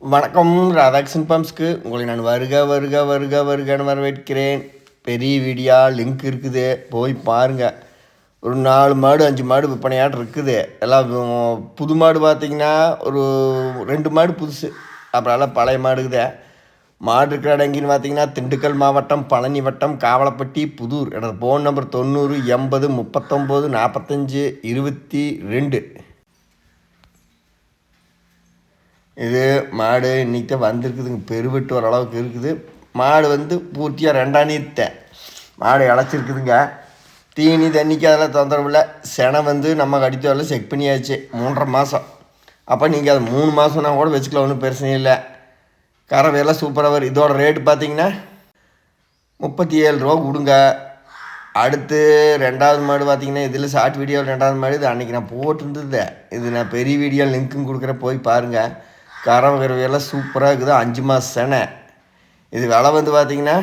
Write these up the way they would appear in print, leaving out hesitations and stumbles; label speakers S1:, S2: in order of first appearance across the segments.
S1: வணக்கம். ராதாகிருஷ்ணன் பம்ப்ஸ்க்கு உங்களை நான் வருக வருக வருக வருகன்னு வரவேற்கிறேன். பெரிய வீடியோ லிங்க் இருக்குது, போய் பாருங்கள். ஒரு 4 மாடு 5 மாடு விற்பனையாட்டு இருக்குது. எல்லாம் புது மாடு பார்த்திங்கன்னா ஒரு 2 மாடு புதுசு, அப்புறம் எல்லாம் பழைய மாடுக்குதே. மாடு இருக்கிற இடம் எங்கேன்னு பார்த்தீங்கன்னா திண்டுக்கல் மாவட்டம், பழனி வட்டம், காவலப்பட்டி, புதூர். என்னோடய ஃபோன் நம்பர் 90 80 39 45 22. இது மாடு இன்றைக்கி தான் வந்திருக்குதுங்க. பெருவெட்டு ஓரளவுக்கு இருக்குது. மாடு பூர்த்தியாக 2ஆம் நீர்த்த மாடு இழைச்சிருக்குதுங்க. தீனி தண்ணிக்கு அதெல்லாம் தொந்தரவு இல்லை. செனை நம்ம கடித்து வரல செக் பண்ணியாச்சு. 3.5 மாதம். அப்போ நீங்கள் அது 3 மாதம்னா கூட வச்சுக்கலாம், ஒன்றும் பிரச்சனை இல்லை. கறவையெல்லாம் சூப்பராக வரும். இதோட ரேட்டு பார்த்தீங்கன்னா 37 ரூபா கொடுங்க. அடுத்து 2வது மாடு பார்த்தீங்கன்னா இதில் ஷார்ட் வீடியோ 2வது மாடு இது அன்றைக்கி நான் போட்டிருந்தது. இது நான் பெரிய வீடியோ லிங்க்கும் கொடுக்குறேன், போய் பாருங்கள். கறவையெல்லாம் சூப்பராக இருக்குது. 5 மாதம் செனை. இது விலை பார்த்திங்கன்னா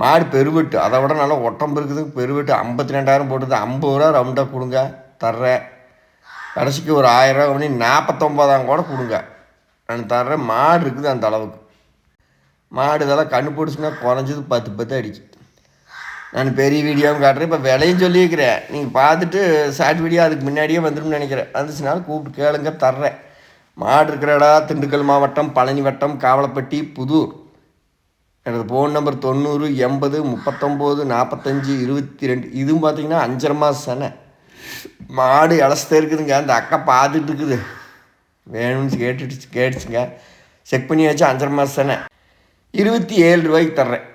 S1: மாடு பெருவெட்டு, அதை விட நல்லா ஒட்டம்பு இருக்குது. பெருவெட்டு 52,000 போட்டுது. 50 ரூபா ரவுண்டாக கொடுங்க, தர்றேன். கடைசிக்கு ஒரு 1000 ரூபா பண்ணி 49,000 கூட கொடுங்க, நான் தர்றேன். மாடு இருக்குது அந்த அளவுக்கு. மாடு இதெல்லாம் கண்ணு போட்டுச்சுன்னா குறைஞ்சது 10 அடிக்கும். நான் பெரிய வீடியோவும் காட்டுறேன். இப்போ விலையும் சொல்லியிருக்கிறேன், நீங்கள் பார்த்துட்டு ஷார்ட் வீடியோ அதுக்கு முன்னாடியே வந்துடும்னு நினைக்கிறேன். வந்துச்சுனால கூப்பிட்டு கேளுங்க, தர்றேன். மாடு இருக்கிற இடம் திண்டுக்கல் மாவட்டம், பழனி வட்டம், காவலப்பட்டி, புதூர். எனது ஃபோன் நம்பர் 90 80 39 45 22. இதுவும் பார்த்தீங்கன்னா 5.5 மாதம் செனை. மாடு இலசத்தை இருக்குதுங்க. அந்த அக்கா பார்த்துட்டு இருக்குது, வேணும்னு கேட்டுச்சுங்க. செக் பண்ணியாச்சு. 5.5 மாதம் செனை. 27 ரூபாய்க்கு தர்றேன்.